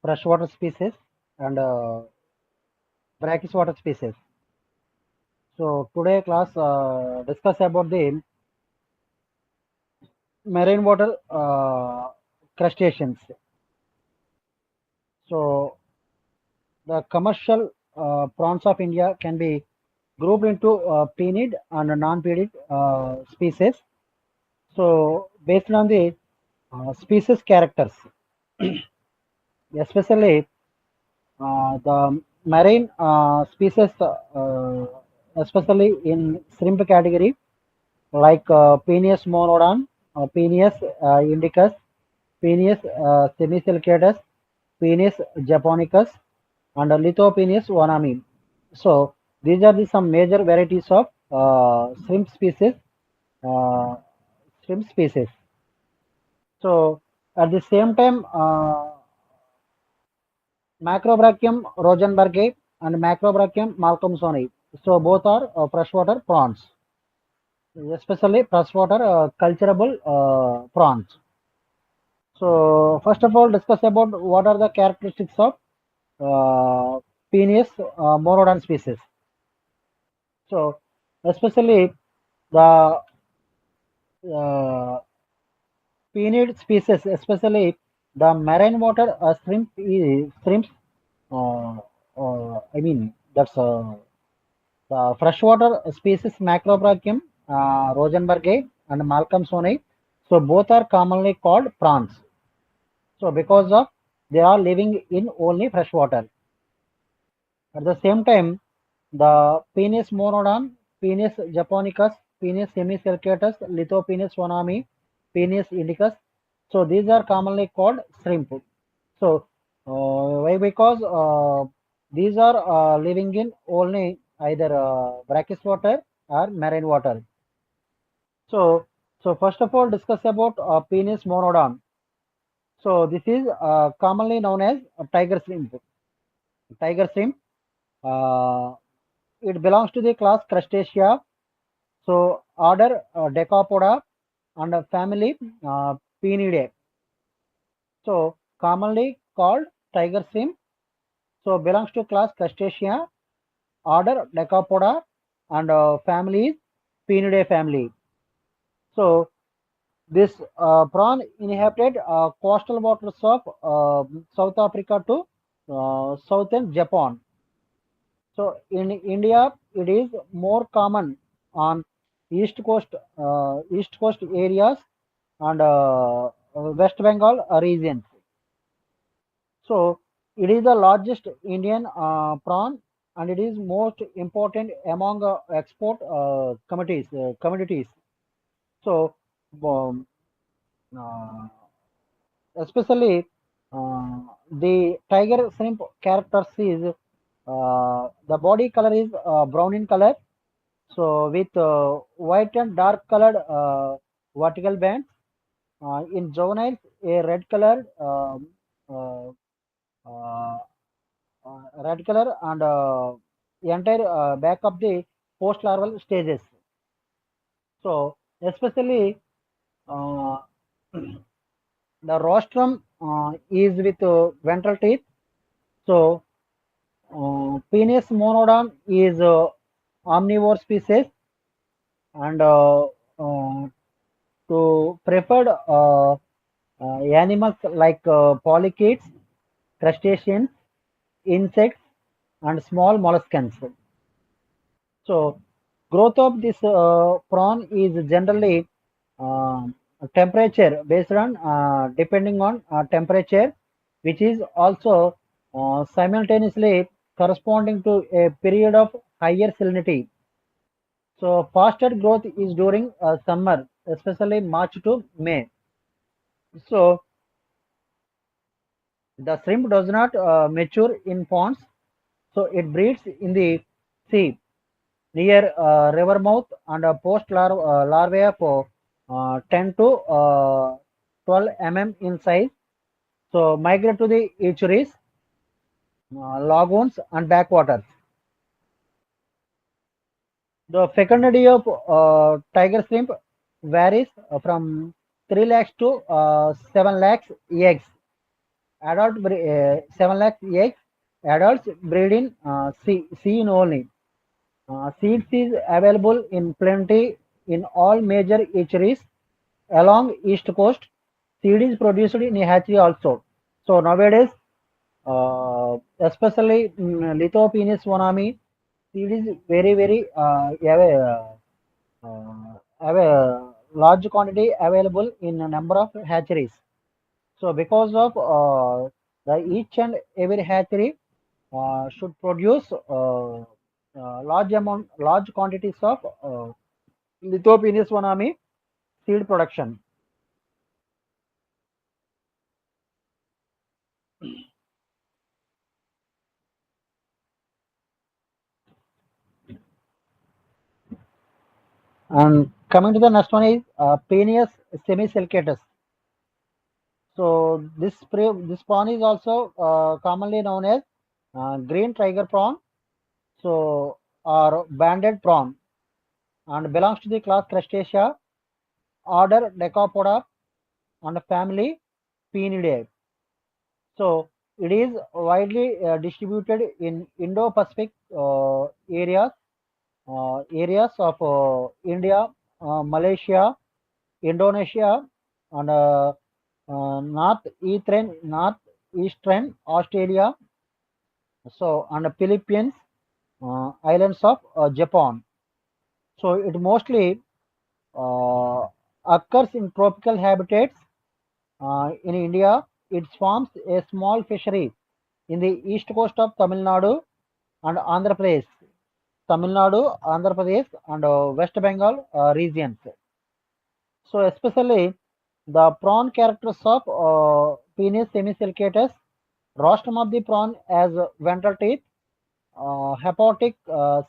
freshwater species and brackish water species. So today class discuss about the marine water crustaceans. So the commercial prawns of India can be grouped into penid and non-penid species. So based on the species characters, especially the marine species, especially in shrimp category, like Penis monodon, Penis indicus, Penis semicircatus, Penis japonicus, and Lithopenis wanami. So these are the some major varieties of shrimp species. Uh, shrimp species. So at the same time, Macrobrachium rosenbergi and Macrobrachium malcolmsoni. So both are freshwater prawns, especially freshwater culturable prawns. So first of all, discuss about what are the characteristics of Penis monodon species. So especially the uh, penid species, especially the marine water shrimps. Uh, I mean that's the freshwater species Macrobrachium rosenbergi and malcolmsoni. So both are commonly called prawns. So because of they are living in only fresh water. At the same time, the Penis monodon, Penis japonicus, Penis semicircatus, Lithopenis wanami, Penis indicus. So these are commonly called shrimp. So why? Because these are living in only either brackish water or marine water. So first of all, discuss about Penis monodon. So this is commonly known as tiger shrimp. Tiger shrimp. Uh, it belongs to the class Crustacea. So order Decapoda and family Penidae. So commonly called tiger shrimp. So belongs to class Crustacea, order Decapoda, and family is Penidae family. So this prawn inhabited coastal waters of South Africa to southern Japan. So in India, it is more common on east coast areas and West Bengal regions. So it is the largest Indian prawn, and it is most important among export commodities. So um, uh, especially the tiger shrimp characters is the body color is brown in color. So with white and dark colored vertical bands, in juveniles a uh, uh, red color and entire back of the post larval stages. So especially uh, the rostrum is with ventral teeth. So Penis monodon is omnivore species and to preferred animals like polychaetes, crustaceans, insects, and small molluscans. So, growth of this prawn is generally uh, temperature based on depending on temperature, which is also simultaneously corresponding to a period of higher salinity. So, faster growth is during summer, especially March to May. So, the shrimp does not mature in ponds, so it breeds in the sea near river mouth and larvae of 10 to 12 in size. So migrate to the estuaries, lagoons and backwaters. The fecundity of tiger shrimp varies from 3 lakhs to 7 lakhs eggs. 7 lakh eggs. Adults breed in sea only. Seeds is available in plenty in all major hatcheries along east coast. Seed is produced in a hatchery also. So nowadays, especially Lithopenis wanami, seed is very have a large quantity available in a number of hatcheries. So because of the each and every hatchery should produce large quantities of Lithopenis wanami seed production. And coming to the next one is Penis semicircatus. So this prawn is also commonly known as green tiger prawn. So or banded prawn and belongs to the class Crustacea, order Decapoda, and family Peonidae. So it is widely distributed in Indo-Pacific areas of India, Malaysia, Indonesia, and northeastern Australia. So and the Philippines, islands of Japan. So it mostly uh, occurs in tropical habitats. In India, it forms a small fishery in the east coast of Tamil Nadu and Andhra Pradesh, and West Bengal regions. So especially the prawn characters of Penis semicircatus, rostrum of the prawn as ventral teeth, hepatic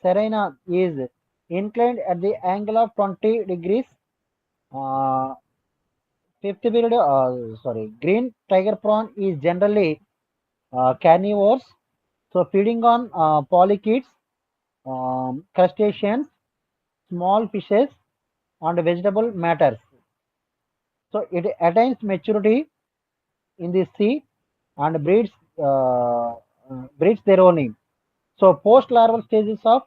serena is inclined at the angle of 20 degrees. Uh, Fifth period, green tiger prawn is generally carnivores, so feeding on polychaetes, crustaceans, small fishes, and vegetable matters. So it attains maturity in the sea and breeds their only. So post larval stages of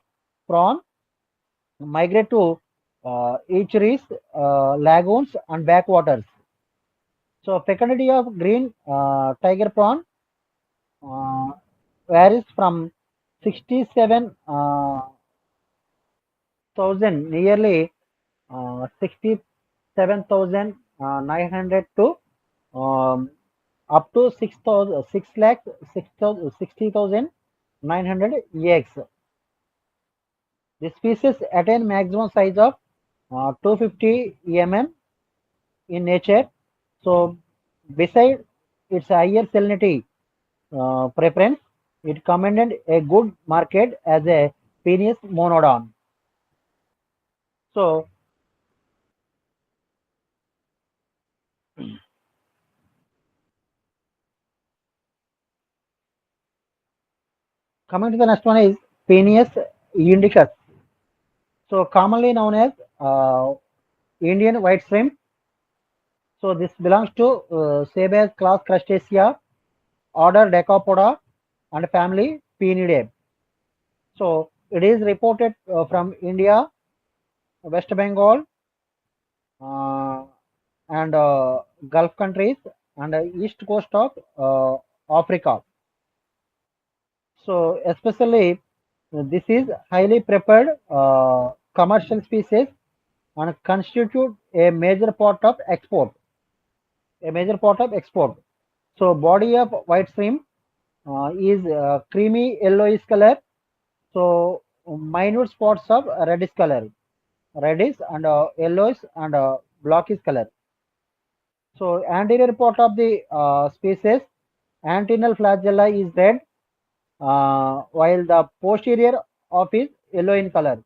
prawn migrate to estuaries, lagoons, and backwaters. So fecundity of green tiger prawn varies from 67,000, nearly 67,900 to um, up to 6,000, 6 lakh 60,900 eggs. This species attain maximum size of 250 in nature. So, beside its higher salinity preference, it commanded a good market as a penis monodon. So, coming to the next one is Penis indicus. So, commonly known as Indian white shrimp. So, this belongs to Sebaceous class Crustacea, order Decapoda, and family Peonidae. So, it is reported from India, West Bengal, uh, and Gulf countries and east coast of Africa. So especially this is highly prepared commercial species and constitute a major part of export. A major part of export. So body of white shrimp is creamy yellowish color. So minute spots of reddish and yellowish and blackish color. So anterior part of the species, antennal flagella is red, while the posterior of is yellow in color.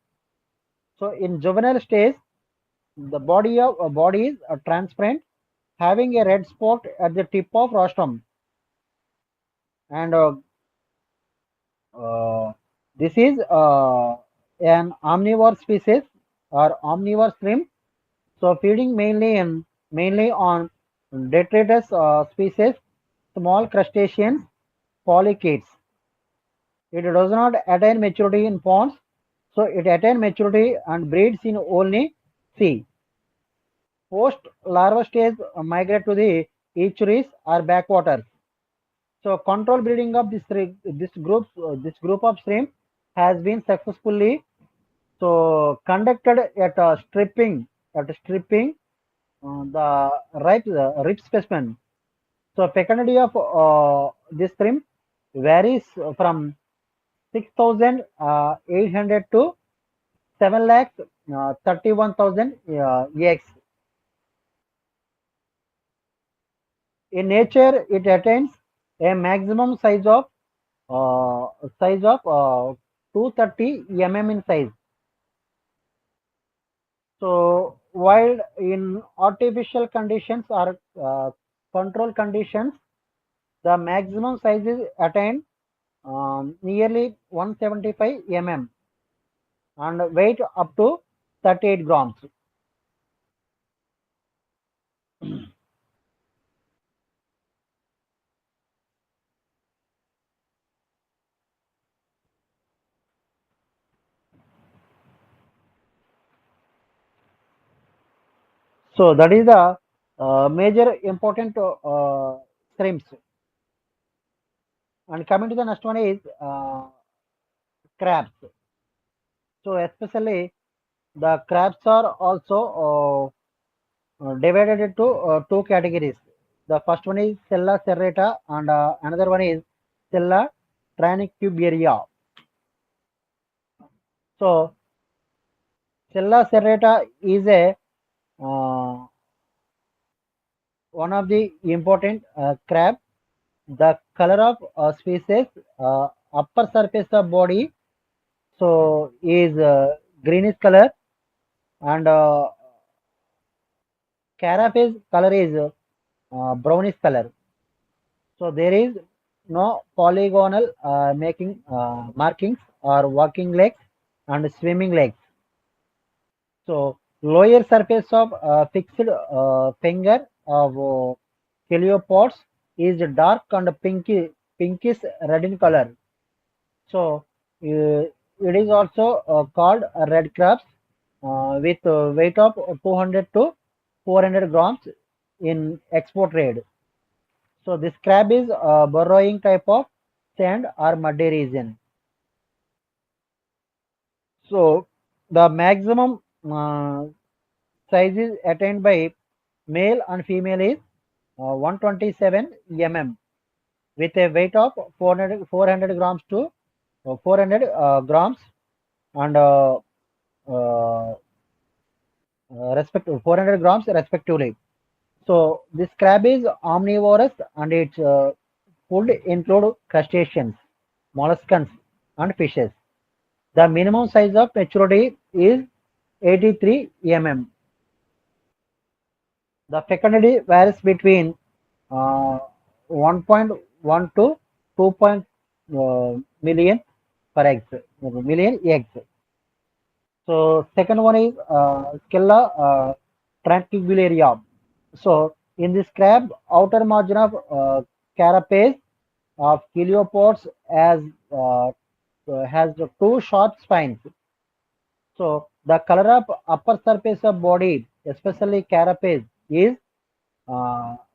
So in juvenile stage, the body is transparent, having a red spot at the tip of rostrum, and uh, this is an omnivore species or omnivore shrimp. So feeding mainly on detritus species small crustaceans, polychaetes. It does not attain maturity in ponds, so it attains maturity and breeds in only sea. Post larva stage migrate to the estuaries or backwaters. So control breeding of this group of shrimp has been successfully conducted at stripping the rib specimen. So fecundity of this shrimp varies from 6,800 to 7 lakh 31,000 eggs. In nature, it attains a maximum size of 230 in size. So while in artificial conditions or control conditions, the maximum size is attained nearly 175 and weight up to 38 grams. So that is the major important shrimps. And coming to the next one is crabs. So especially the crabs are also divided into two categories. The first one is Sella serrata and another one is Sella tranicubaria. So Sella serrata is a one of the important crab. The color of species, upper surface of body, so is greenish color, and carapace color is brownish color. So there is no polygonal making markings or walking legs and swimming legs. So lower surface of fixed finger of heliopods is dark and pinkish red in color. So it is also called red crabs with weight of 200 to 400 grams in export trade. So this crab is a burrowing type of sand or muddy region. So the maximum size is attained by male and female is 127 with a weight of 400 grams to 400 grams and uh, 400 grams respectively. So this crab is omnivorous and its food include crustaceans, molluscs and fishes. The minimum size of maturity is 83 The fecundity varies between uh, 1.1 to 2 million per eggs, million eggs. So second one is Scella tranquiliaria. So in this crab, outer margin of carapace of heliopods has two sharp spines. So the color of upper surface of body, especially carapace, is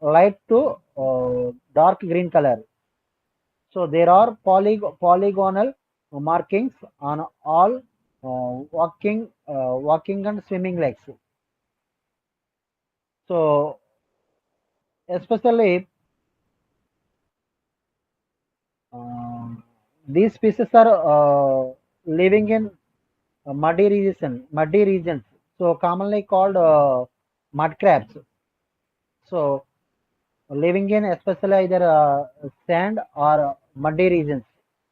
light to dark green color. So there are polygonal markings on all walking and swimming legs. So especially uh, these species are living in muddy regions. So commonly called mud crabs. So living in especially either sand or muddy regions.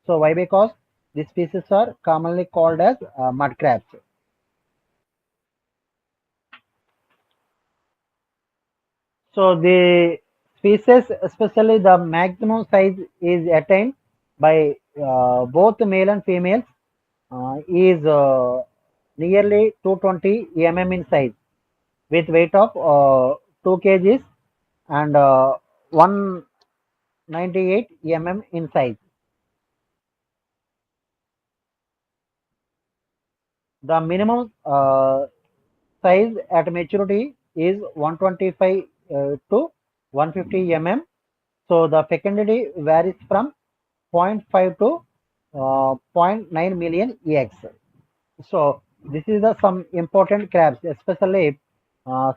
So why? Because these species are commonly called as mud crabs. So the species, especially the maximum size, is attained by both male and females. Is nearly 220 in size, with weight of 2 kgs and one 98 mm in size. The minimum size at maturity is 125 to 150 mm. So the fecundity varies from zero point 0.5 to zero point 0.9 million eggs. So this is the some important crabs, especially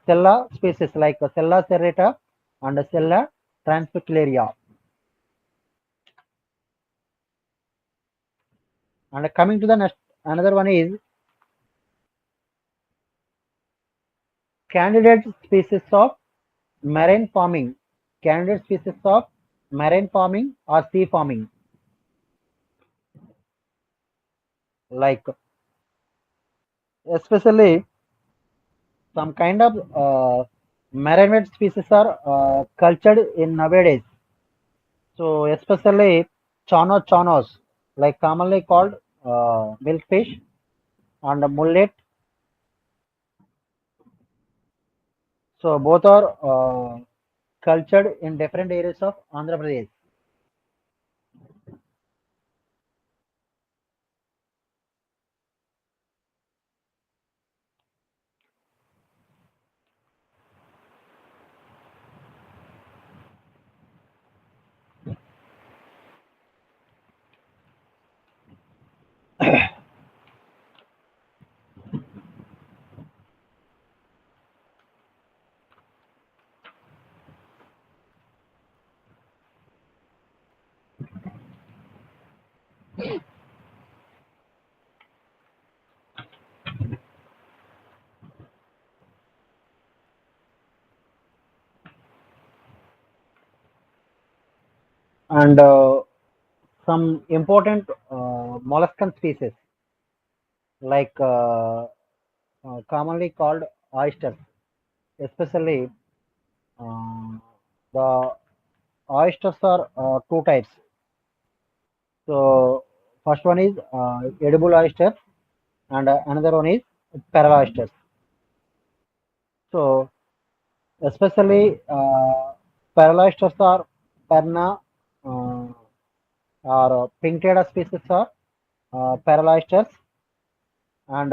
Sella species like Sella serrata and Sella transficularia. And coming to the next, another one is candidate species of marine farming. Candidate species of marine farming or sea farming, like especially some kind of marine species are cultured in nowadays. So especially chonos, like commonly called milkfish and mullet. So both are cultured in different areas of Andhra Pradesh. And some important molluscan species like commonly called oysters, especially the oysters are two types. So first one is edible oysters and another one is pearl oysters. So especially pearl oysters are perna or pinctada species are pearl oysters and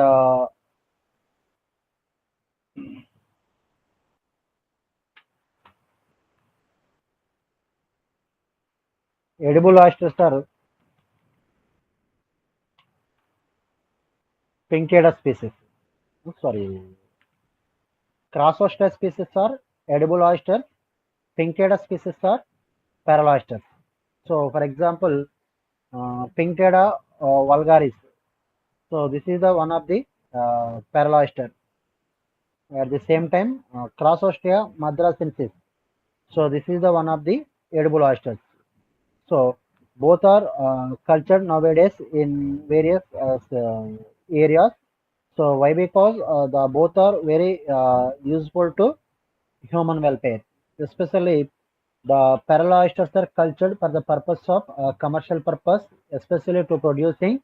edible oysters are pinctada species. Sorry, cross oyster species are edible oysters. Pinctada species are pearl oysters. So, for example, Pinctada vulgaris. So, this is the one of the pearl oyster. At the same time, Crossostea madracensis. So, this is the one of the edible oysters. So, both are cultured nowadays in various areas. So, why? Because the both are very useful to human welfare, especially the pearl oysters are cultured for the purpose of commercial purpose, especially to producing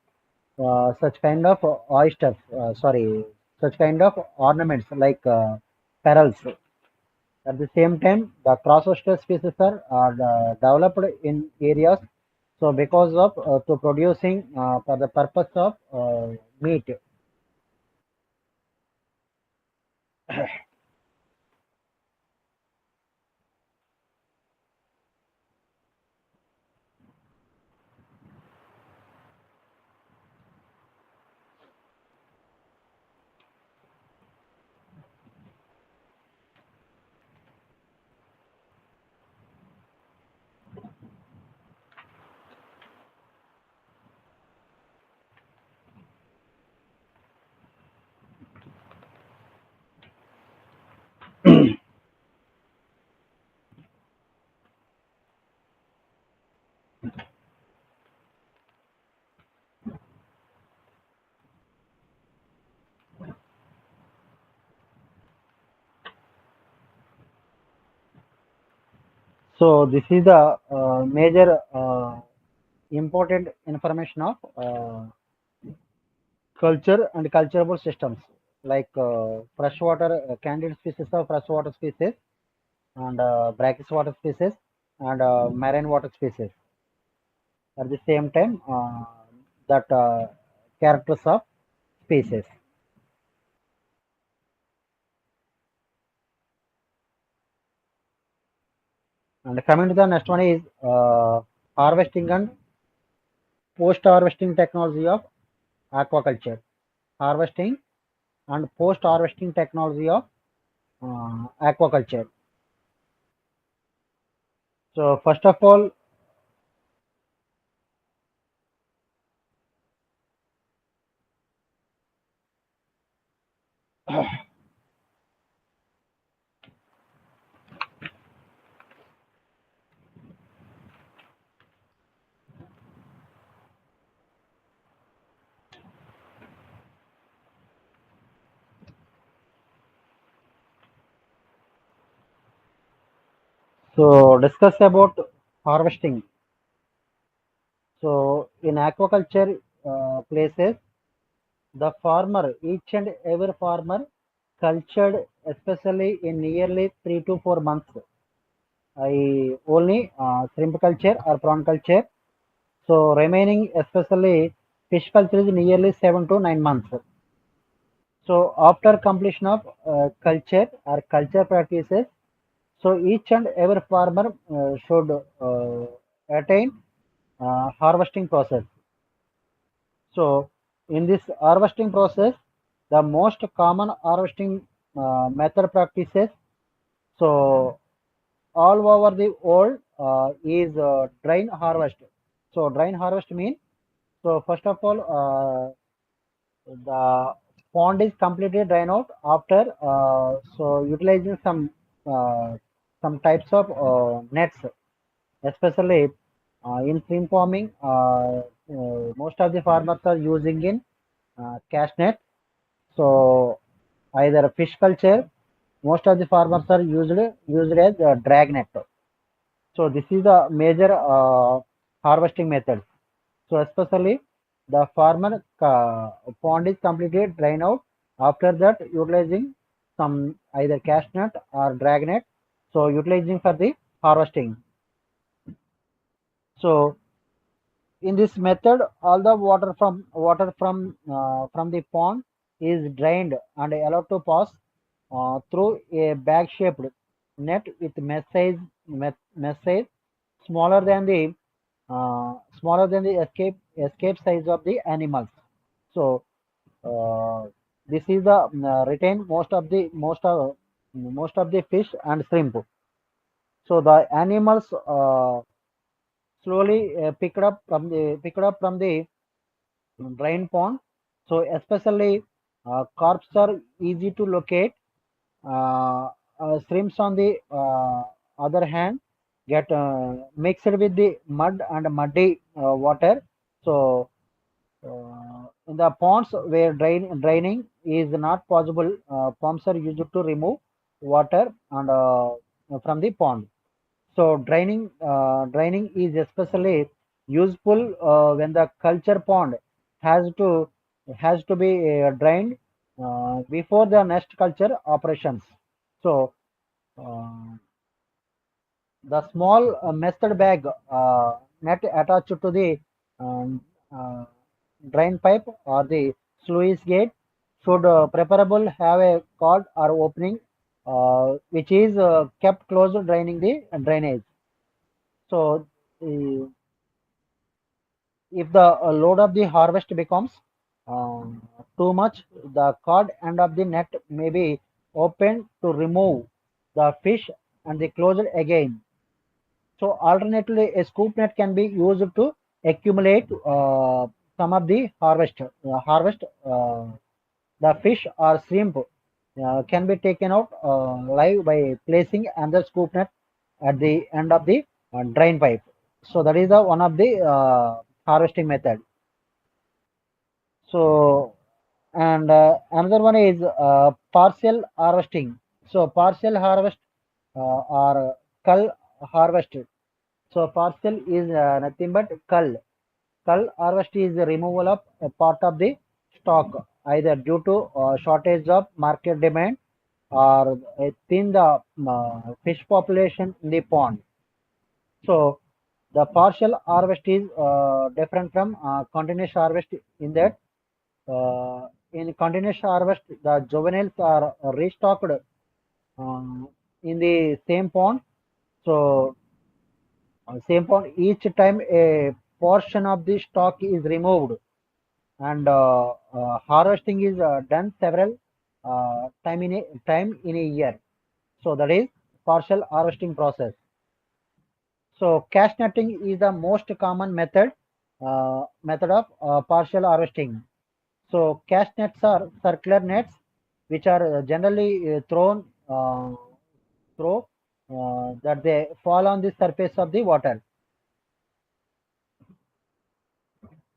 such kind of oysters, such kind of ornaments like pearls. At the same time, the cross oyster species are developed in areas. So, because of to producing for the purpose of meat. So, this is the major important information of culture and culturable systems like freshwater candid species of freshwater species and brackish water species. and marine water species. At the same time, that characters of species. And coming to the next one is harvesting and post-harvesting technology of aquaculture. Harvesting and post-harvesting technology of aquaculture. So first of all, so discuss about harvesting. So in aquaculture places, the farmer, each and every farmer, cultured especially in nearly 3 to 4 months. I only shrimp culture or prawn culture. So remaining especially fish culture is nearly 7 to 9 months. So after completion of culture or culture practices, so each and every farmer should attain harvesting process. So in this harvesting process, the most common harvesting method practices. So all over the world is drain harvest. So drain harvest means, so first of all, the pond is completely drained out after so utilizing some types of nets, especially in shrimp farming. Most of the farmers are using in cast net. So either fish culture, most of the farmers are used as drag net. So this is the major harvesting method. So especially the farmer pond is completely drained out. After that, utilizing some either cast net or drag net. So utilizing for the harvesting. So in this method, all the water from the pond is drained and allowed to pass through a bag-shaped net with mesh size smaller than the escape size of the animals. So this is the retain most of the fish and shrimp. So the animals slowly picked up from the drain pond. So especially carps are easy to locate. Shrimps on the other hand get mixed with the mud and muddy water. So in the ponds where draining is not possible, pumps are used to remove water and from the pond. So draining is especially useful when the culture pond has to has to be drained before the next culture operations. So uh, the small nested bag net attached to the um, uh, drain pipe or the sluice gate should preferable have a cord or opening which is kept closed draining the drainage. So uh, if the load of the harvest becomes too much, the cord end of the net may be opened to remove the fish and they close it again. So alternatively, a scoop net can be used to accumulate some of the harvest. The fish or shrimp can be taken out live by placing another scoop net at the end of the drain pipe. So that is the one of the harvesting method. So and another one is partial harvesting. So partial harvest or cull harvest. So partial is nothing but cull. Cull harvest is the removal of a part of the stock either due to shortage of market demand or thin the fish population in the pond. So the partial harvest is different from continuous harvest in that in continuous harvest the juveniles are restocked in the same pond. So same pond each time a portion of the stock is removed and harvesting is done several time in a year. So that is partial harvesting process. So cash netting is the most common method of partial harvesting. So cash nets are circular nets which are generally through that they fall on the surface of the water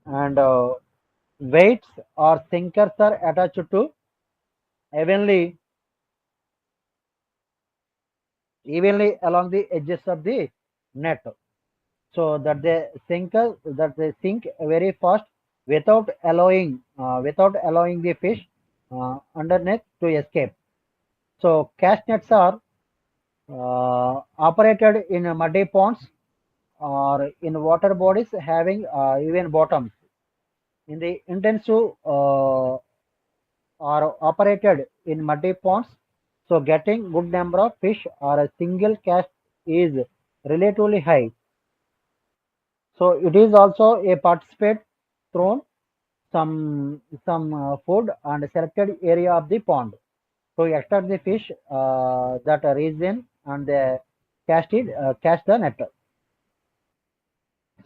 and weights or sinkers are attached to evenly evenly along the edges of the net so that they sink very fast without allowing the fish underneath to escape. So cast nets are operated in muddy ponds or in water bodies having even bottoms. In the intensive are operated in muddy ponds, so getting good number of fish or a single cast is relatively high. So it is also a participate thrown some food and selected area of the pond to extract the fish that are in and they cast the net.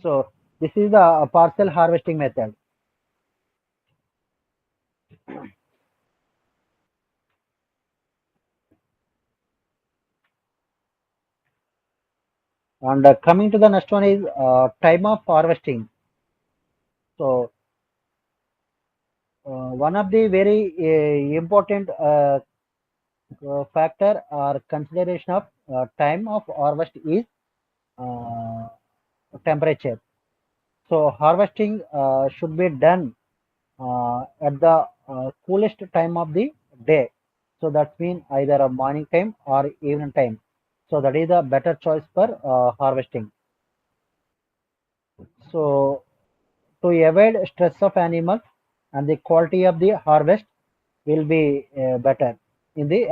So this is the parcel harvesting method. And coming to the next one is time of harvesting. So one of the very important factor or consideration of time of harvest is uh, temperature. So harvesting should be done at the coolest time of the day. So that means either a morning time or evening time. So that is a better choice for harvesting. So to avoid stress of animals and the quality of the harvest will be better in the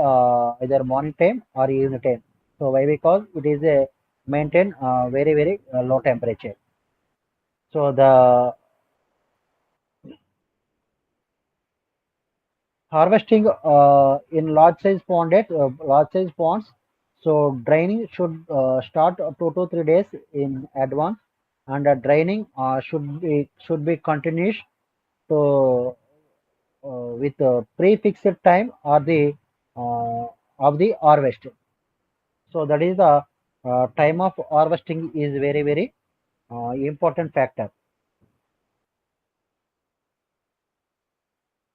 either morning time or evening time. So why? Because it is a maintain very low temperature. So the harvesting in large size ponds. So draining should start 2 to 3 days in advance, and draining should be continuous to with prefixed time or the uh, of the harvest. So that is the time of harvesting is very important factor.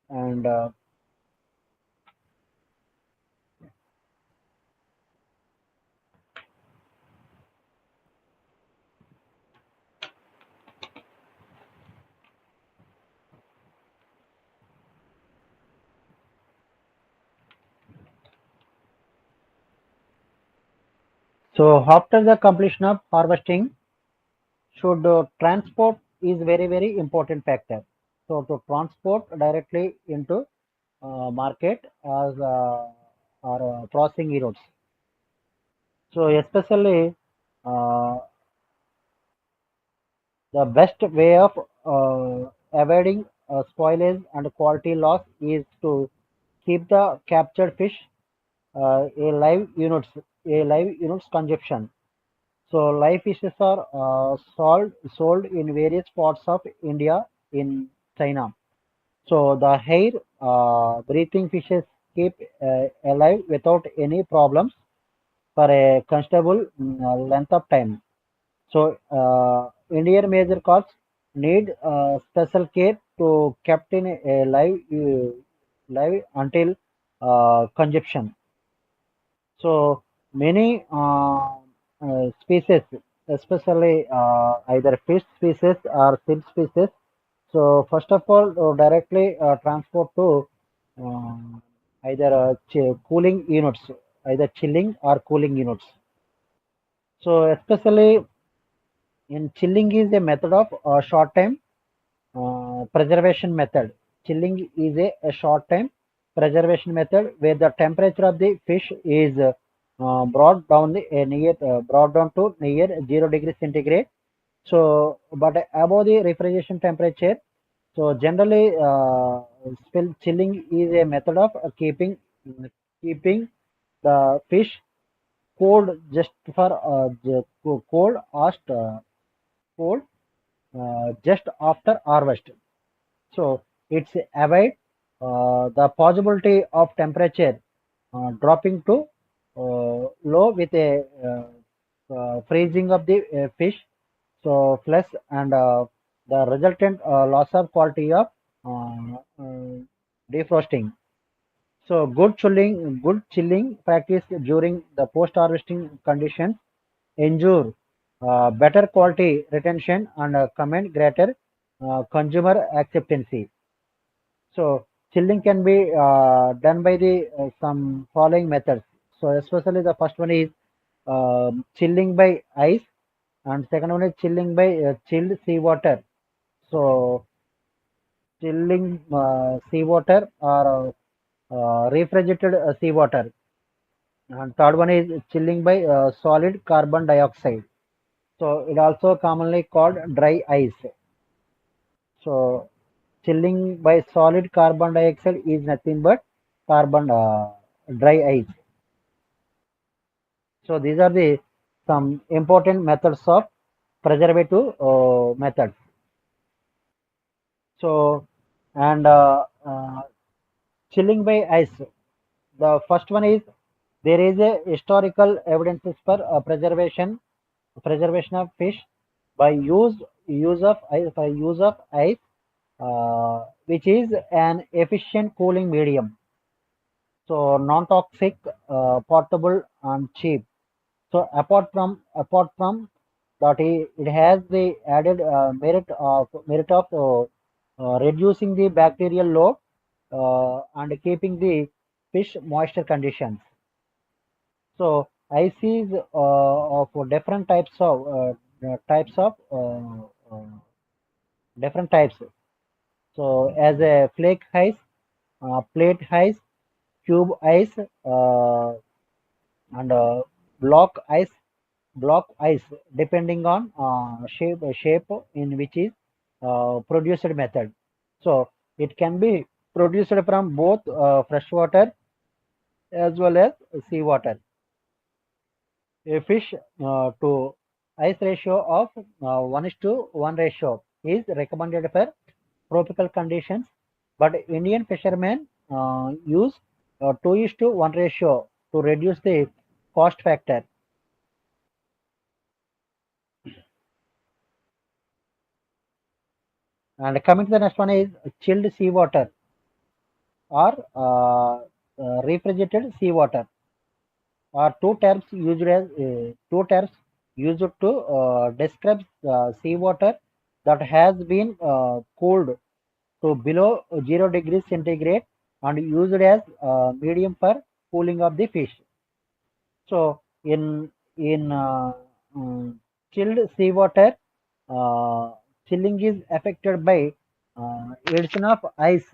And so after the completion of harvesting, should transport is very important factor. So to transport directly into market as or processing units. So especially uh, the best way of avoiding spoilage and quality loss is to keep the captured fish a live units consumption. So live fishes are sold in various parts of India in China. So the hair breathing fishes keep alive without any problems for a considerable length of time. So Indian major crops need special care to kept in a live until consumption. So many species, especially either fish species or shrimp species. So first of all, directly transport to either cooling units, either chilling or cooling units. So especially In chilling is a method of short time preservation method. Chilling is a short time preservation method where the temperature of the fish is brought down to near 0 degrees centigrade. So, but above the refrigeration temperature. So generally, chilling is a method of keeping the fish cold just for cold just after harvest. So it's avoid the possibility of temperature dropping to low with a freezing of the fish. So plus and the resultant loss of quality of defrosting. So good chilling practice during the post-harvesting conditions ensure better quality retention and command greater consumer acceptance. So chilling can be done by the some following methods. So especially the first one is chilling by ice, and second one is chilling by chilled seawater. So chilling seawater or refrigerated seawater. And third one is chilling by solid carbon dioxide. So it also commonly called dry ice. So chilling by solid carbon dioxide is nothing but carbon dry ice. So these are the some important methods of preservative methods. So and chilling by ice. The first one is there is a historical evidences for preservation of fish by use of ice, which is an efficient cooling medium. So non-toxic, portable, and cheap. So apart from that, it has the added merit of reducing the bacterial load and keeping the fish moisture conditions. So I see of different types. So as a flake ice, plate ice, cube ice, and block ice, depending on shape in which is produced method. So it can be produced from both freshwater as well as seawater. A fish to ice ratio of 1:1 ratio is recommended for tropical conditions, but Indian fishermen use 2:1 ratio to reduce the cost factor. And coming to the next one is chilled seawater or refrigerated seawater are two terms used to describe seawater that has been cooled to below 0 degrees centigrade and used as medium for cooling of the fish. So in chilled seawater, uh, chilling is affected by addition of ice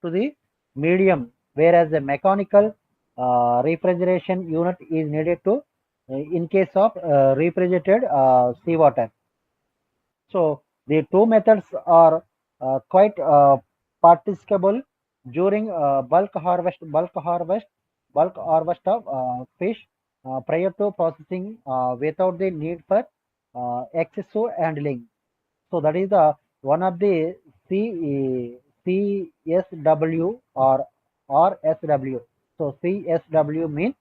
to the medium, whereas the mechanical refrigeration unit is needed to in case of refrigerated seawater. So the two methods are quite participable during bulk harvest of fish prior to processing without the need for excessive handling. So that is the one of the CSW or RSW. So CSW means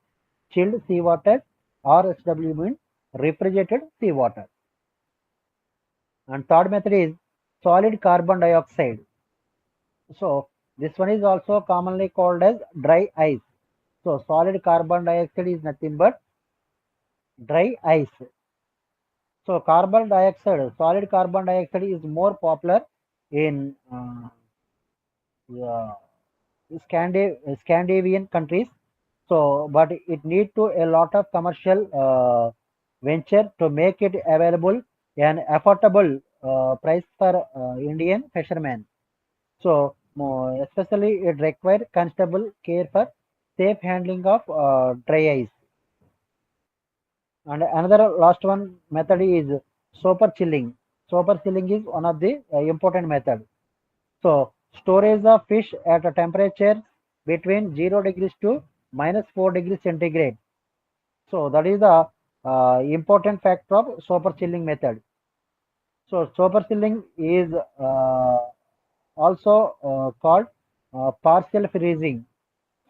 chilled seawater, RSW means refrigerated seawater. And third method is solid carbon dioxide. So this one is also commonly called as dry ice. So solid carbon dioxide is nothing but dry ice. So solid carbon dioxide is more popular in uh, Scandinavian countries. So, but it need to a lot of commercial venture to make it available an affordable price for Indian fishermen. So, especially it required constable care for safe handling of dry ice. And another last one method is super chilling. Super chilling is one of the important method. So, storage of fish at a temperature between 0 degrees to minus 4 degrees centigrade. So, that is the important factor of super chilling method. So, super chilling is also called partial freezing.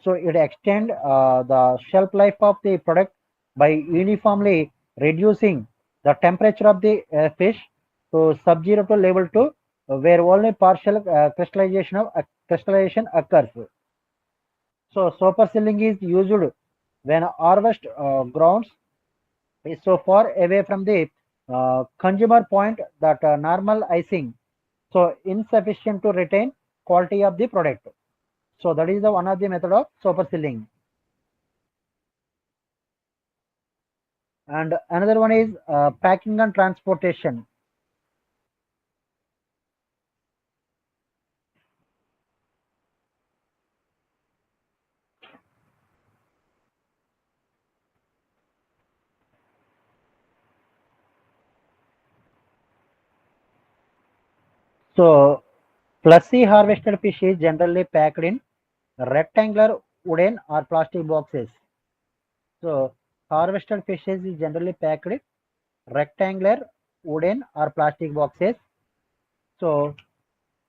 So it extend the shelf life of the product by uniformly reducing the temperature of the fish to sub-zero to level 2, where only partial crystallization occurs. So super sealing is used when harvest grounds is so far away from the consumer point that normal icing so insufficient to retain quality of the product. So that is the one of the method of super sealing. And another one is packing and transportation. So, fleshy harvested fish is generally packed in rectangular wooden or plastic boxes. So, harvested fishes is generally packed in rectangular wooden or plastic boxes. So,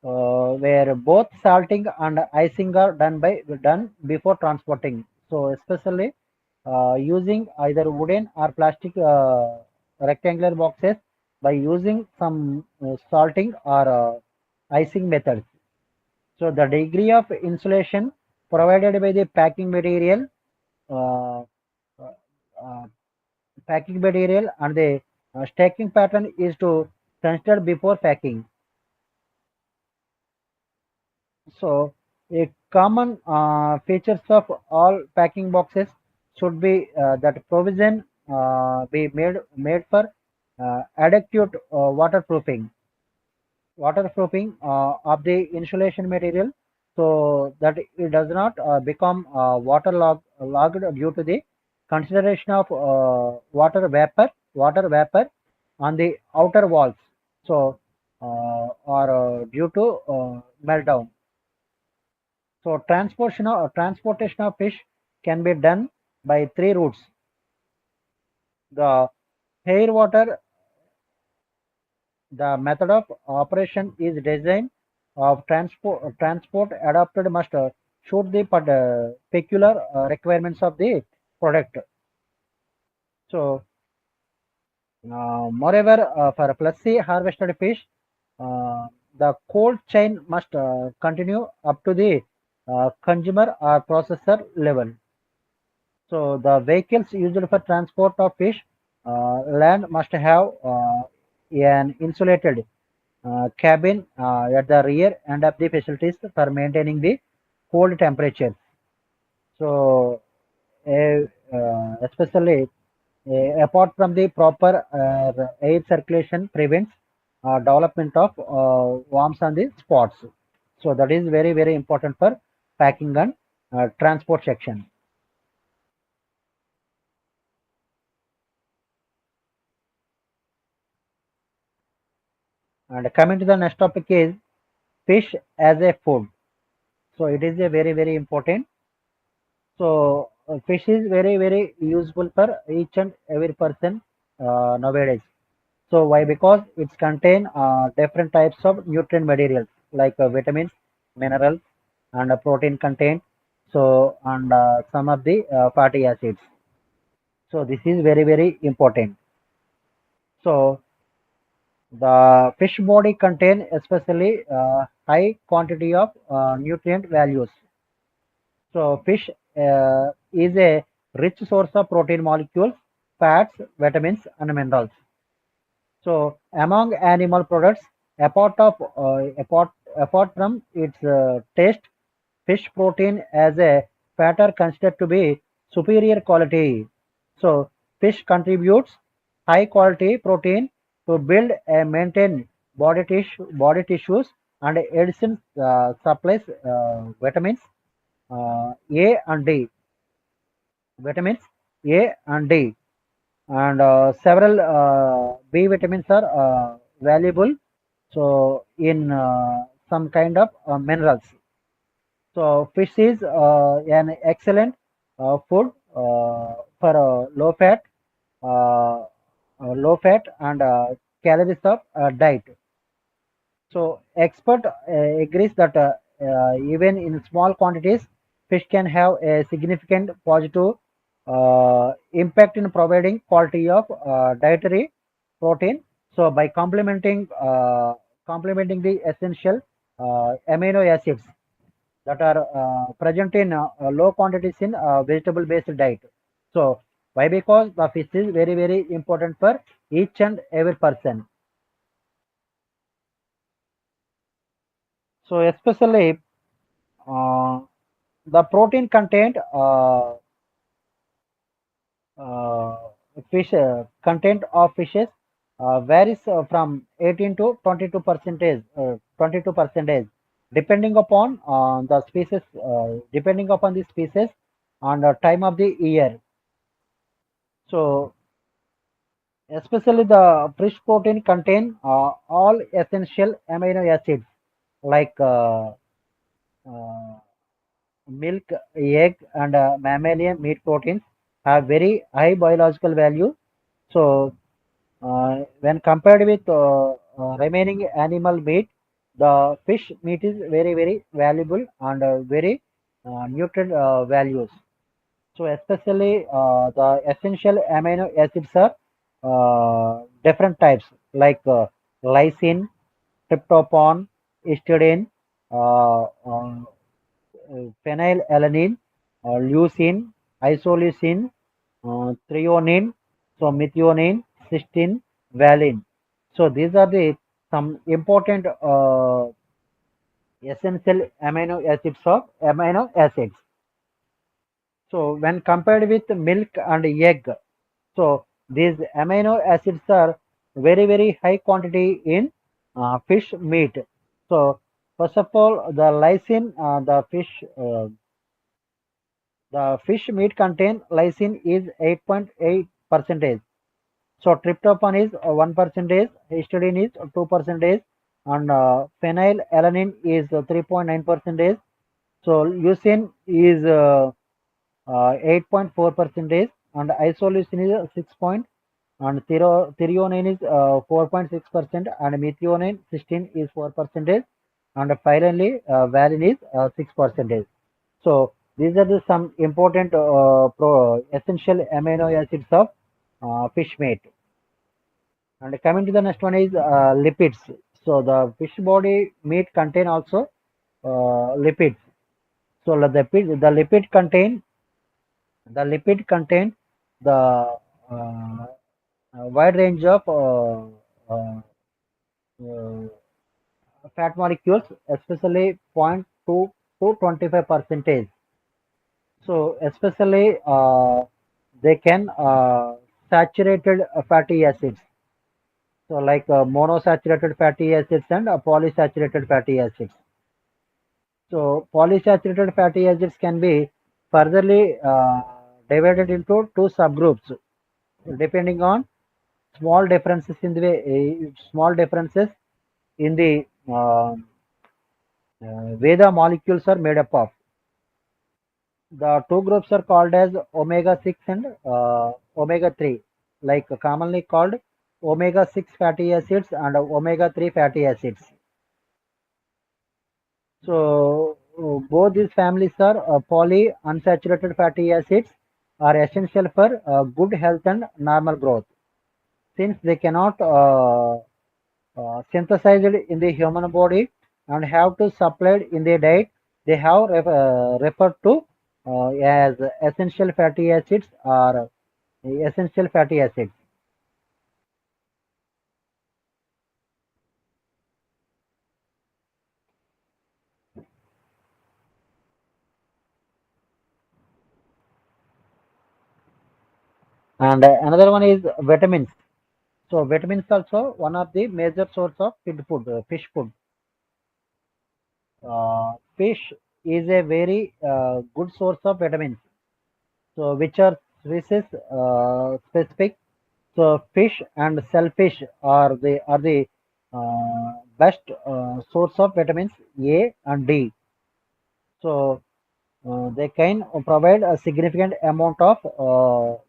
where both salting and icing are done before transporting. So, especially using either wooden or plastic rectangular boxes by using some salting or icing methods. So the degree of insulation provided by the uh, uh, packing material and the stacking pattern is to consider before packing. So a common features of all packing boxes should be that provision be made for adequate waterproofing of the insulation material so that it does not become logged due to the consideration of water vapor on the outer walls so or due to meltdown. So transportation of fish can be done by three routes. The air water, the method of operation is designed of transport adapted must suit the peculiar requirements of the product. So, moreover, for fleshy harvested fish, the cold chain must continue up to the consumer or processor level. So the vehicles used for transport of fish land must have an insulated cabin at the rear end of the facilities for maintaining the cold temperatures. So especially apart from the proper air circulation prevents development of worms on the spots. So that is very important for packing and transport section. And coming to the next topic is fish as a food. So it is a very important. So fish is very useful for each and every person nowadays. So why? Because it's contain different types of nutrient materials like vitamins, minerals, and protein content. So and some of the fatty acids. So this is very important. So the fish body contain especially high quantity of nutrient values. So fish is a rich source of protein molecules, fats, vitamins, and minerals. So among animal products, apart from its taste, fish protein as a fat are considered to be superior quality. So fish contributes high quality protein to build and maintain body tissues and addition supplies vitamins A and D, vitamins A and D, and several B vitamins are valuable. So in some kind of minerals. So fish is an excellent food for uh, low fat and calories of diet. So expert agrees that even in small quantities, fish can have a significant positive impact in providing quality of dietary protein. So by complementing the essential amino acids that are present in low quantities in vegetable based diet. So why? Because the fish is very important for each and every person. So especially uh, the protein content uh, content of fishes varies from 18 to 22 percentage 22 percentage depending upon depending upon the species and the time of the year. So especially the fish protein contain all essential amino acids like uh, milk, egg, and mammalian meat proteins have very high biological value. So, when compared with remaining animal meat, the fish meat is very valuable and very nutrient values. So, especially the essential amino acids are different types like lysine, tryptophan, histidine, phenylalanine, leucine, isoleucine, threonine, so methionine, cysteine, valine. So these are the some important essential amino acids. So when compared with milk and egg, so these amino acids are very high quantity in fish meat. So first of all, the lysine, the fish meat contain lysine is 8.8 percentage. So tryptophan is 1 percentage, histidine is 2 percentage, and phenylalanine is 3.9 percentage. So leucine is 8.4 percentage, and isoleucine is 6 point, and threonine is 4.6%, and methionine 16 is 4 percentage, and finally valine is 6 percentage. So these are the some important essential amino acids of fish meat. And coming to the next one is lipids. So the fish body meat contain also lipids. So the lipid contain the wide range of uh, fat molecules, especially 0.2 to 25 percentage. So especially they can saturated fatty acids. So like monosaturated fatty acids and polysaturated fatty acids. So polysaturated fatty acids can be furtherly divided into two subgroups depending on small differences in the way the molecules are made up of. The two groups are called as omega 6 and omega 3, like commonly called omega 6 fatty acids and omega 3 fatty acids. So both these families are polyunsaturated fatty acids are essential for good health and normal growth. Since they cannot synthesized in the human body and have to supplied in the diet, they have referred to as essential fatty acids or essential fatty acids. And another one is vitamins. So vitamins also one of the major source of fish food. Fish is a very good source of vitamins. So which are species specific. So fish and shellfish are the best source of vitamins A and D. So they can provide a significant amount of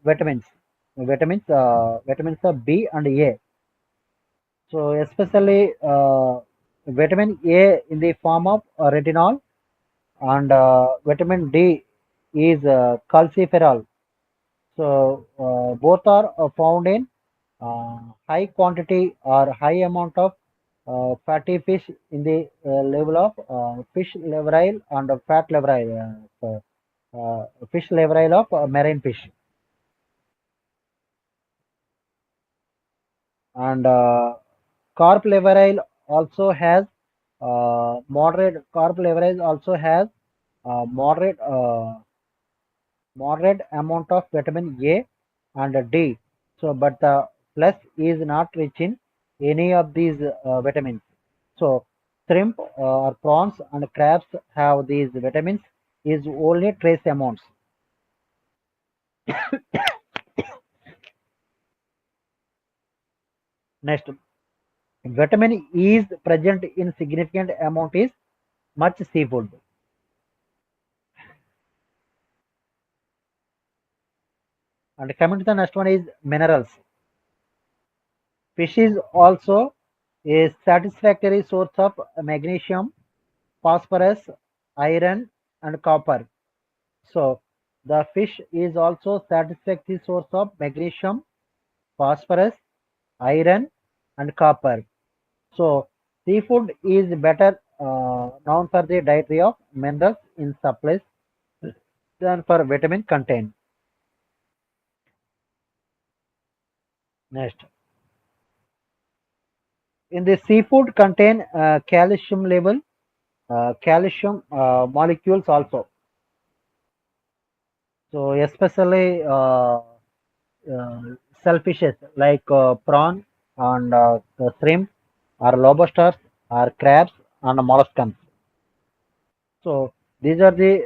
vitamins of B and A. So especially vitamin A in the form of retinol and vitamin D is calciferol. So both are found in uh, high quantity or high amount of fatty fish in the level of fish levril and fat levril, fish levril of marine fish. And carp levril also has moderate moderate amount of vitamin A and D. So, but the plus is not rich in any of these vitamins. So, shrimp or prawns and crabs have these vitamins is only trace amounts. Next, vitamin E is present in significant amount is much seafood. And coming to the next one is minerals. Fish is also a satisfactory source of magnesium, phosphorus, iron, and copper. So, the fish is also satisfactory source of magnesium, phosphorus, iron, and copper. So, seafood is better known for the dietary of minerals in supplies than for vitamin content. Next, in the seafood contain calcium molecules also. So, especially shellfishes like prawn and shrimp or lobsters or crabs and molluscans. So these are the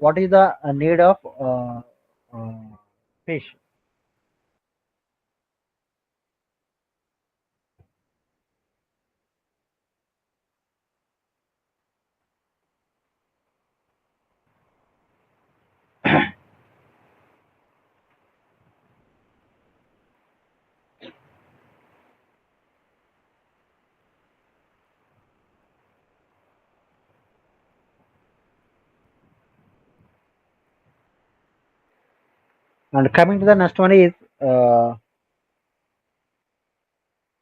what is the need of uh, fish. And coming to the next one is uh,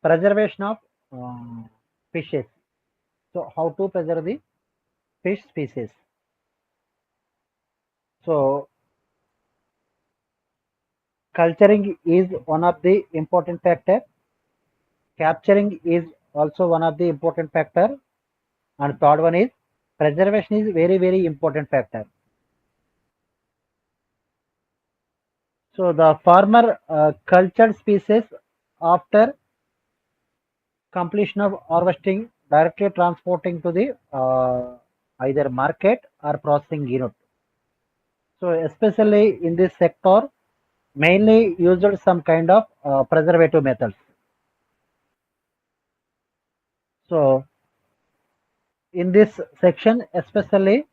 preservation of uh, fishes. So how to preserve the fish species? So culturing is one of the important factor. Capturing is also one of the important factor. And third one is preservation is very important factor. So the farmer cultured species after completion of harvesting directly transporting to the either market or processing unit. So especially in this sector, mainly used some kind of preservative methods. So in this section, especially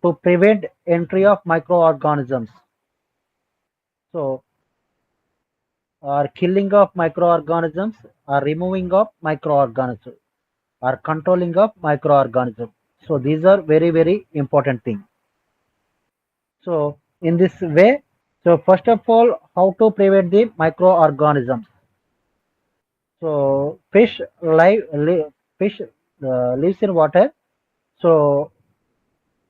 to prevent entry of microorganisms. So or killing of microorganisms or removing of microorganisms or controlling of microorganisms. So these are very important things. So in this way, so first of all, how to prevent the microorganisms. So fish lives in water. So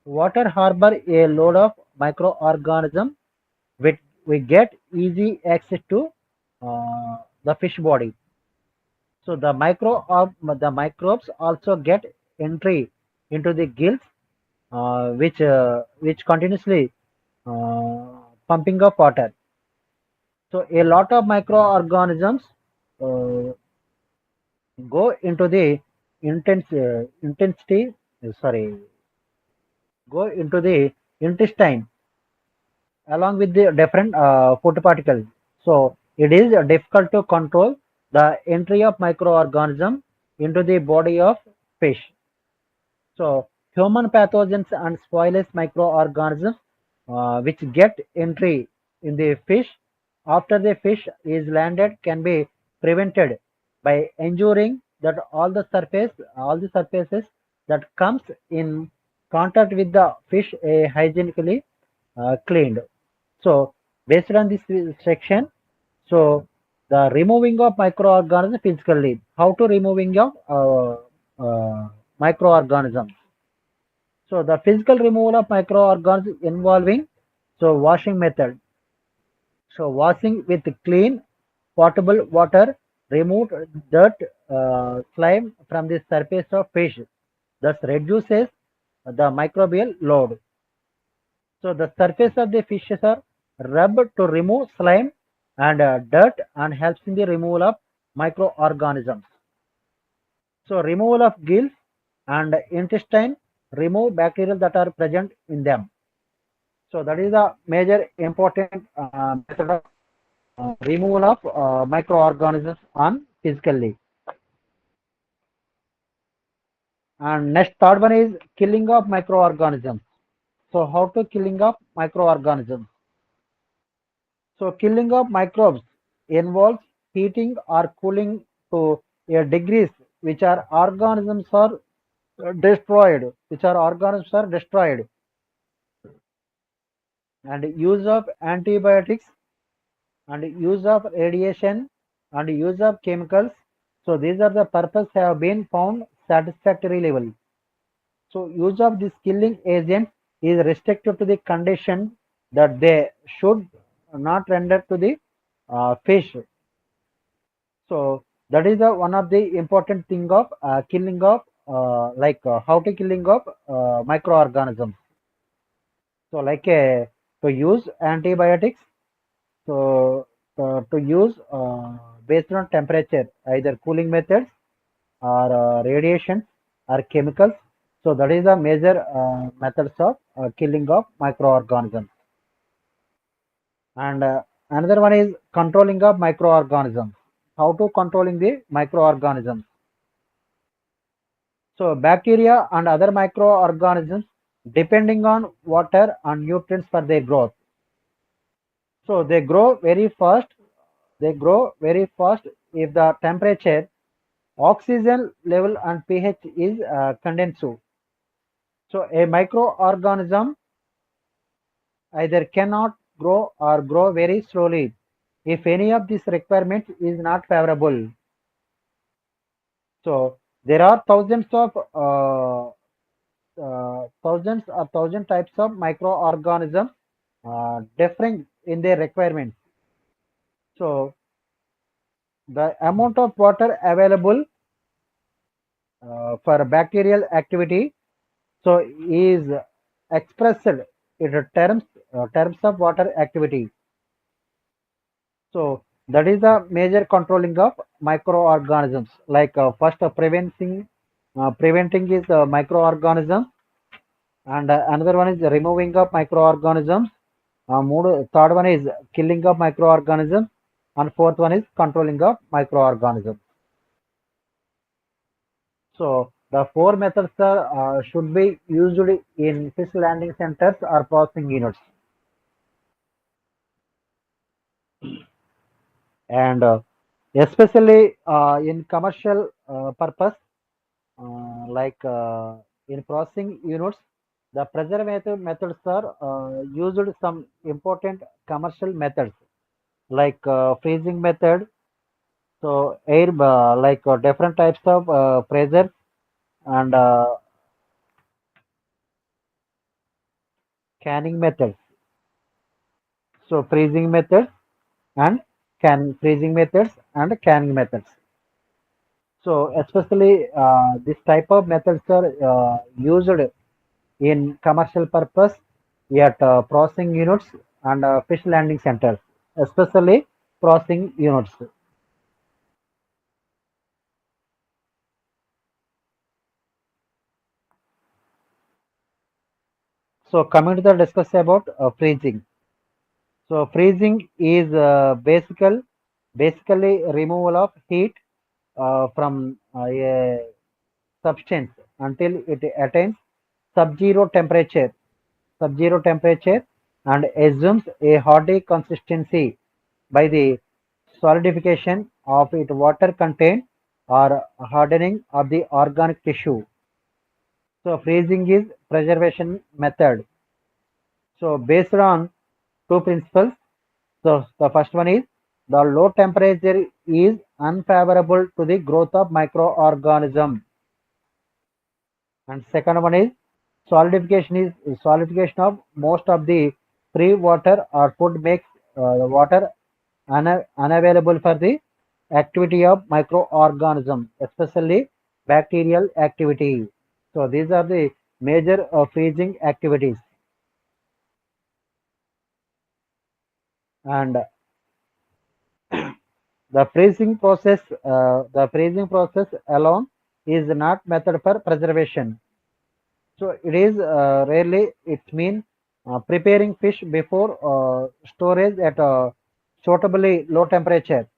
water harbor a load of microorganisms which we get easy access to the fish body. So the microbes also get entry into the gills, which continuously pumping of water. So a lot of microorganisms uh, go into the intensity, sorry, go into the intestine along with the different food particles. So it is difficult to control the entry of microorganism into the body of fish. So human pathogens and spoilers microorganisms which get entry in the fish after the fish is landed can be prevented by ensuring that all the surfaces that comes in contact with the fish hygienically cleaned. So based on this section, so the removing of microorganisms physically, how to removing of microorganisms. So the physical removal of microorganisms involving so washing method. So washing with clean potable water remove dirt slime from the surface of fish, thus reduces the microbial load. So the surface of the fishes are rubbed to remove slime and dirt and helps in the removal of microorganisms. So removal of gills and intestine remove bacteria that are present in them. So that is the major important method of removal of microorganisms on physically. And next third one is killing of microorganisms. So how to killing of microorganisms? So killing of microbes involves heating or cooling to a degrees which are organisms are destroyed and use of antibiotics and use of radiation and use of chemicals. So these are the purpose have been found satisfactory level. So use of this killing agent is restricted to the condition that they should not render to the fish. So that is the one of the important thing of killing of how to killing of microorganisms. So to use antibiotics. So to use based on temperature, either cooling methods or radiation or chemicals. So that is the major methods of killing of microorganisms. And another one is controlling of microorganisms. How to controlling the microorganisms? So bacteria and other microorganisms depending on water and nutrients for their growth. So they grow very fast. They grow very fast if the temperature, oxygen level and pH is condensed. So a microorganism either cannot grow or grow very slowly if any of these requirements is not favorable. So there are thousands or thousand types of microorganisms differing in their requirements. So the amount of water available for bacterial activity so is expressed in terms of water activity. So that is the major controlling of microorganisms. Like first preventing is microorganisms, and another one is removing of microorganisms. Third one is killing of microorganisms, and fourth one is controlling of microorganisms. So the four methods should be used in fish landing centers or processing units. And especially in commercial purpose, in processing units, the preservative methods are used some important commercial methods like freezing method, so air different types of pressure and canning methods. So freezing methods and canning methods. So especially this type of methods are used in commercial purpose at processing units and fish landing centers, especially processing units. So coming to the discuss about freezing. So freezing is basically removal of heat from a substance until it attains sub-zero temperature, sub-zero temperature, and assumes a hardy consistency by the solidification of its water content or hardening of the organic tissue. So freezing is preservation method. So based on two principles. So the first one is the low temperature is unfavorable to the growth of microorganism, and second one is solidification of most of the free water or food makes the water unavailable for the activity of microorganism, especially bacterial activity. So these are the major freezing activities, and the freezing process alone is not method for preservation. So it is rarely it means preparing fish before storage at a suitably low temperature.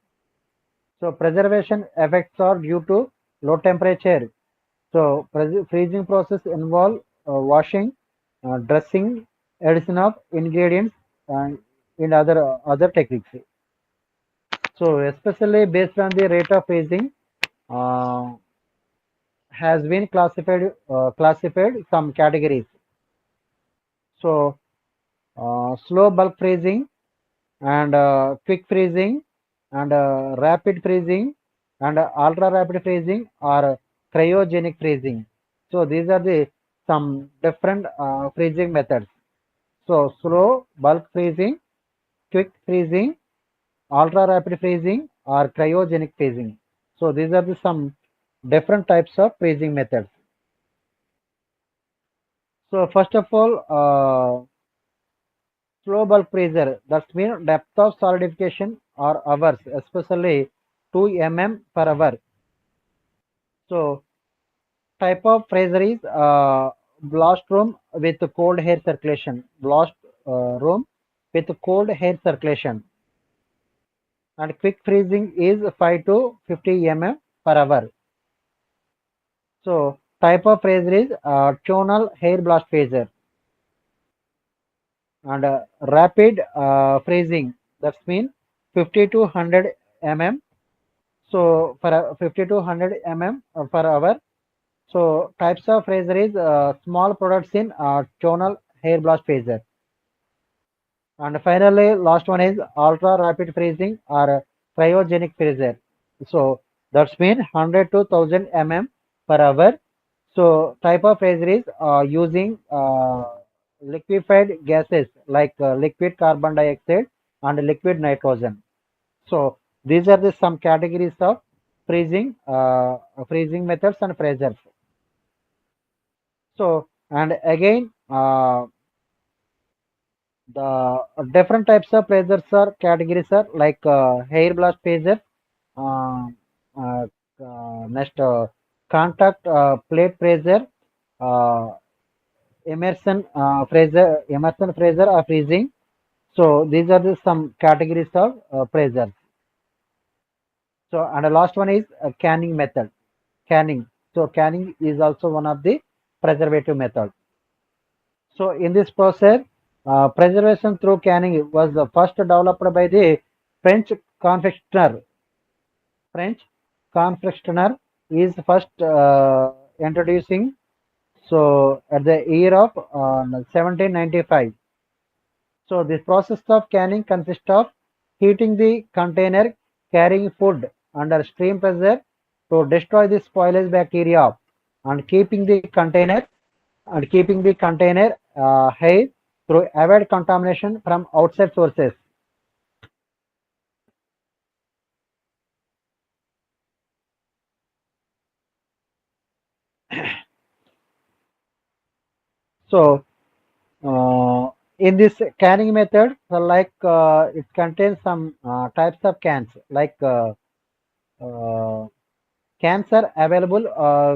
So preservation effects are due to low temperature. So freezing process involve washing, dressing, addition of ingredients, and in other techniques. So especially based on the rate of freezing, uh, has been classified some categories. So slow bulk freezing and quick freezing and rapid freezing and ultra rapid freezing or cryogenic freezing. So these are the some different freezing methods. So slow bulk freezing, quick freezing, ultra rapid freezing or cryogenic freezing. So these are the some different types of freezing methods. So first of all, slow bulk freezer. That means depth of solidification or hours, especially 2 mm per hour. So type of freezer is blast room with cold air circulation. Blast room with cold air circulation. And quick freezing is 5 to 50 mm per hour. So type of freezer is tonal air blast freezer. And rapid freezing, that means 50 to 100 mm. So for 50 to 100 mm per hour. So types of freezer is small products in tonal hair blast freezer. And finally, last one is ultra rapid freezing or cryogenic freezer. So that's mean 100 to 1000 mm per hour. So type of freezer is using liquefied gases like liquid carbon dioxide and liquid nitrogen. So these are the some categories of freezing methods and freezers. So and again the different types of freezers are categories are like hair blast freezer, uh, uh, next contact plate freezer, uh, immersion freezer or freezing. So these are the some categories of freezers. So and the last one is canning method. Canning. So canning is also one of the preservative method. So in this process, preservation through canning was first developed by the French confectioner. French confectioner is first introducing. So at the year of 1795. So this process of canning consists of heating the container carrying food under stream pressure to destroy the spoilage bacteria and keeping the container high through avoid contamination from outside sources. So in this canning method, it contains some types of cans like uh, cans are available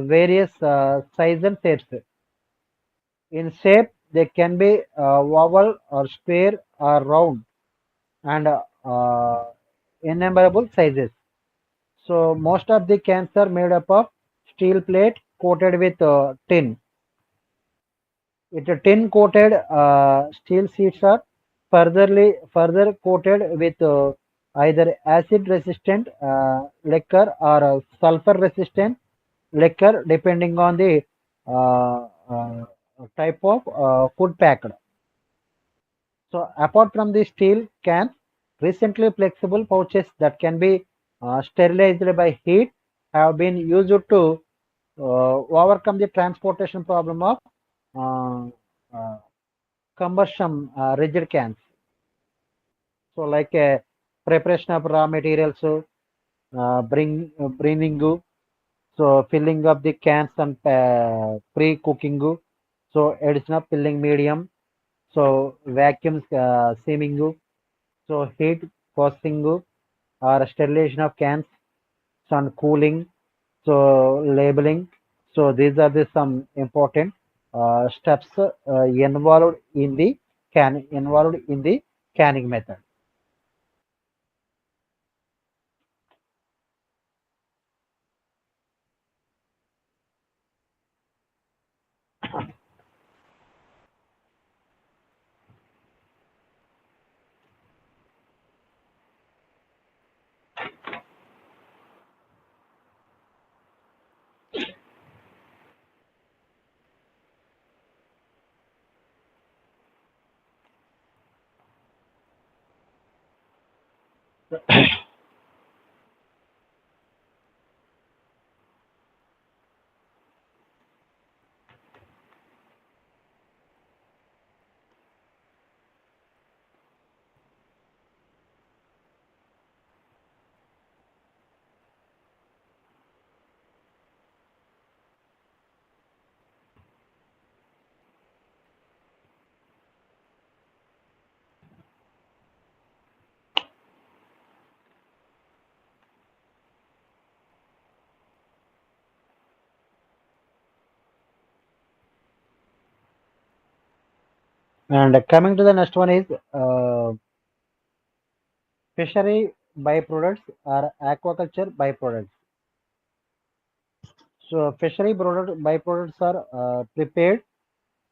various size and shapes. In shape, they can be oval or square or round and innumerable sizes. So most of the cans are made up of steel plate coated with tin. With a tin coated steel sheets are further coated with either acid resistant lacquer or sulfur resistant lacquer depending on the type of food packed. So apart from the steel cans, recently flexible pouches that can be sterilized by heat have been used to overcome the transportation problem of uh, uh, combustion rigid cans. So like preparation of raw materials, bringing, so filling of the cans and pre-cooking, so addition of filling medium, so vacuum seaming, so heat processing or sterilization of cans, some cooling, so labeling. So these are the some important steps involved in the canning method. And coming to the next one is fishery byproducts or aquaculture byproducts. So fishery byproducts are prepared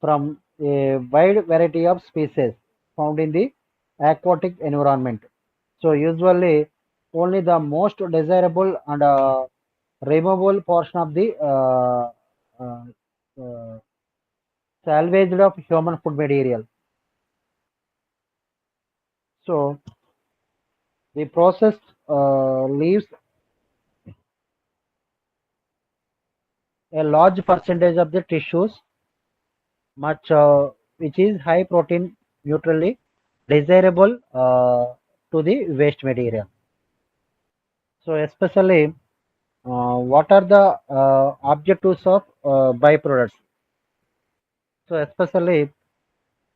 from a wide variety of species found in the aquatic environment. So usually only the most desirable and removable portion of the uh, uh, salvaged of human food material. So the process leaves a large percentage of the tissues, much which is high protein neutrally desirable to the waste material. So especially what are the objectives of byproducts? So especially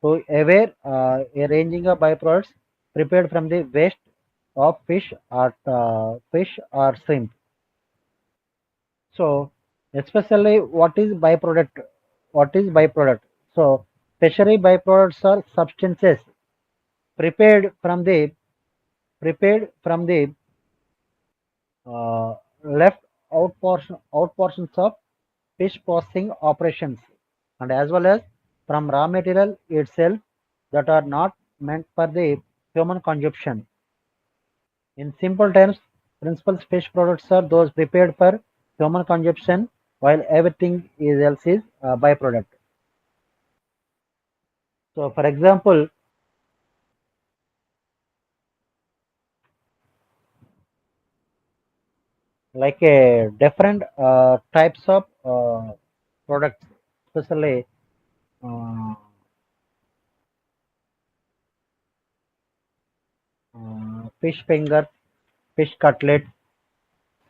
to aware a ranging of byproducts prepared from the waste of fish or shrimp. So especially what is byproduct? What is byproduct? So fishery byproducts are substances prepared from the prepared from the uh, left out portions of fish processing operations and as well as from raw material itself that are not meant for the human consumption. In simple terms, principal fish products are those prepared for human consumption while everything is else is byproduct. So for example, like a different types of products, especially uh, fish finger, fish cutlet,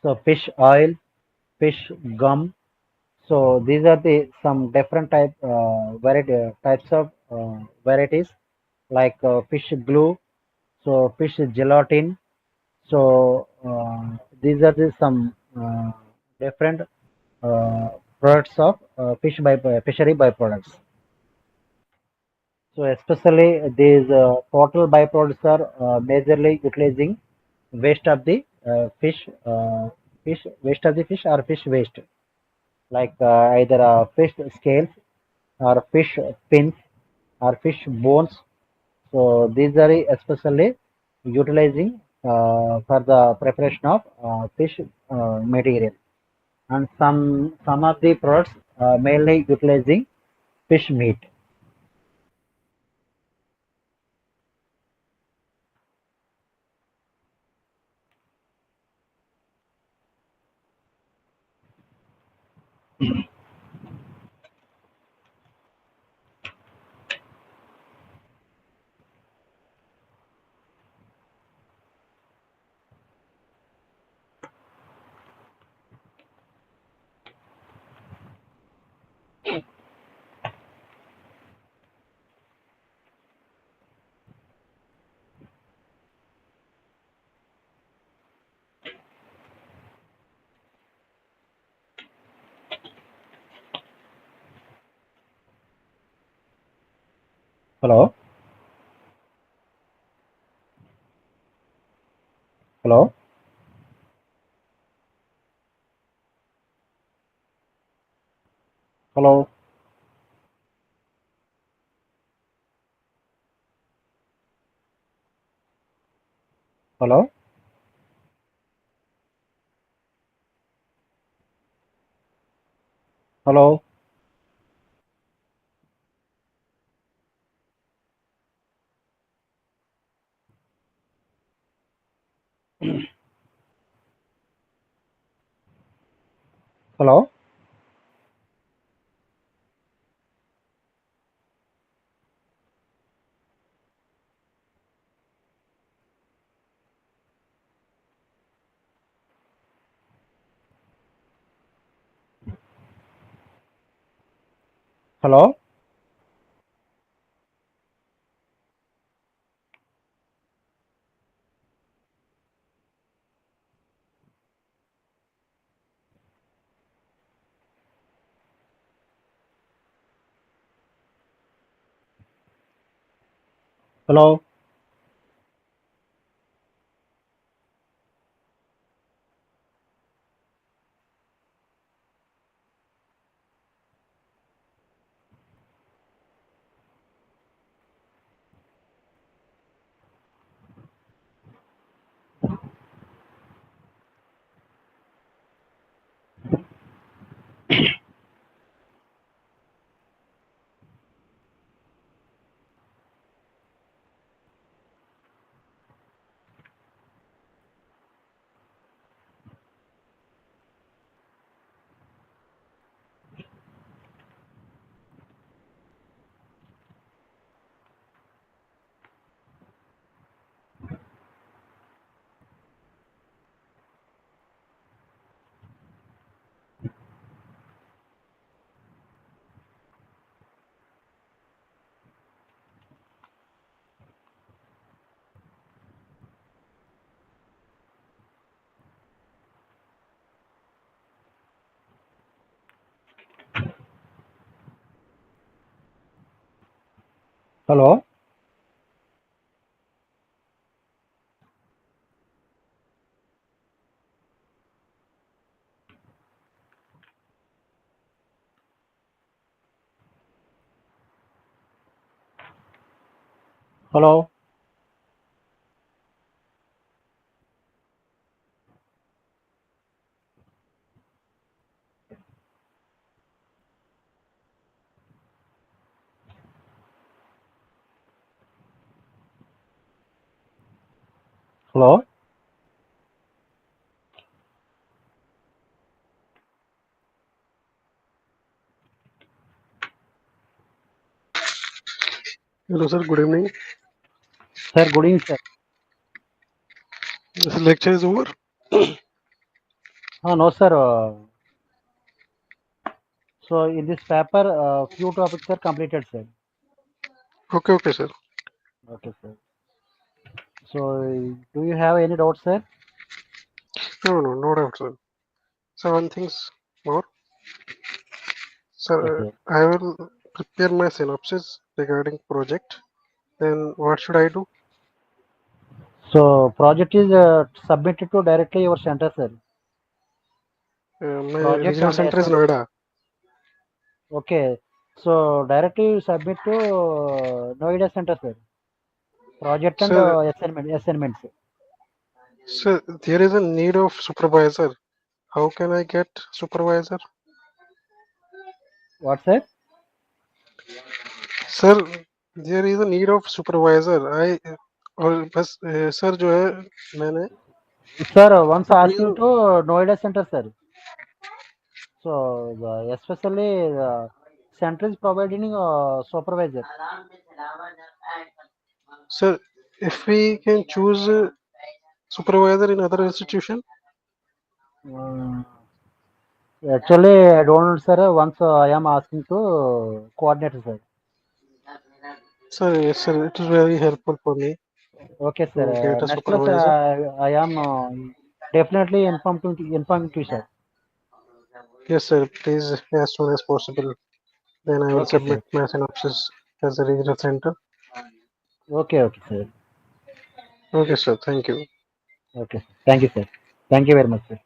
so fish oil, fish gum. So these are the some different types of varieties like fish glue, so fish gelatin. So these are the some different uh, products of fishery byproducts. So especially these total byproducts are majorly utilizing waste of the fish waste of the fish or fish waste, like either fish scales or fish fins or fish bones. So these are especially utilizing for the preparation of fish material, and some of the products mainly utilizing fish meat. Hello, hello, hello, hello, hello, hello, hello, hello, hello, hello, hello, Hello, sir. Good evening. sir. Good evening, sir. This lecture is over. No, sir. So in this paper, few topics are completed, sir. Okay, okay, sir. Okay, sir. So do you have any doubts, sir? No, no, no doubt, sir. So one things more, Yes, sir. sir. I will prepare my synopsis regarding project. Then what should I do? So project is submitted to directly your center, sir. My Project regional and center is SM. Noida. Okay. So directly you submit to Noida center, sir. Project and Sir, assignments. sir, there is a need of supervisor. How can I get supervisor? What, sir? Sir, there is a need of supervisor. I और बस sir जो है मैंने Sir, once asking appeal to Noida center, sir. So especially center is providing supervisor. sir, if we can choose supervisor in other institution. Um, Actually, I don't know, sir. Once I am asking to coordinator, sir. Sir, yes, sir, it is very helpful for me Okay, sir. to get a Next class, supervisor. I am definitely inform to sir. Yes, sir, please as soon as possible. Then I will Okay, submit sir. my synopsis as a regional center. Okay, okay, sir. Okay, sir, thank you. Okay. Thank you, sir. Thank you very much, sir.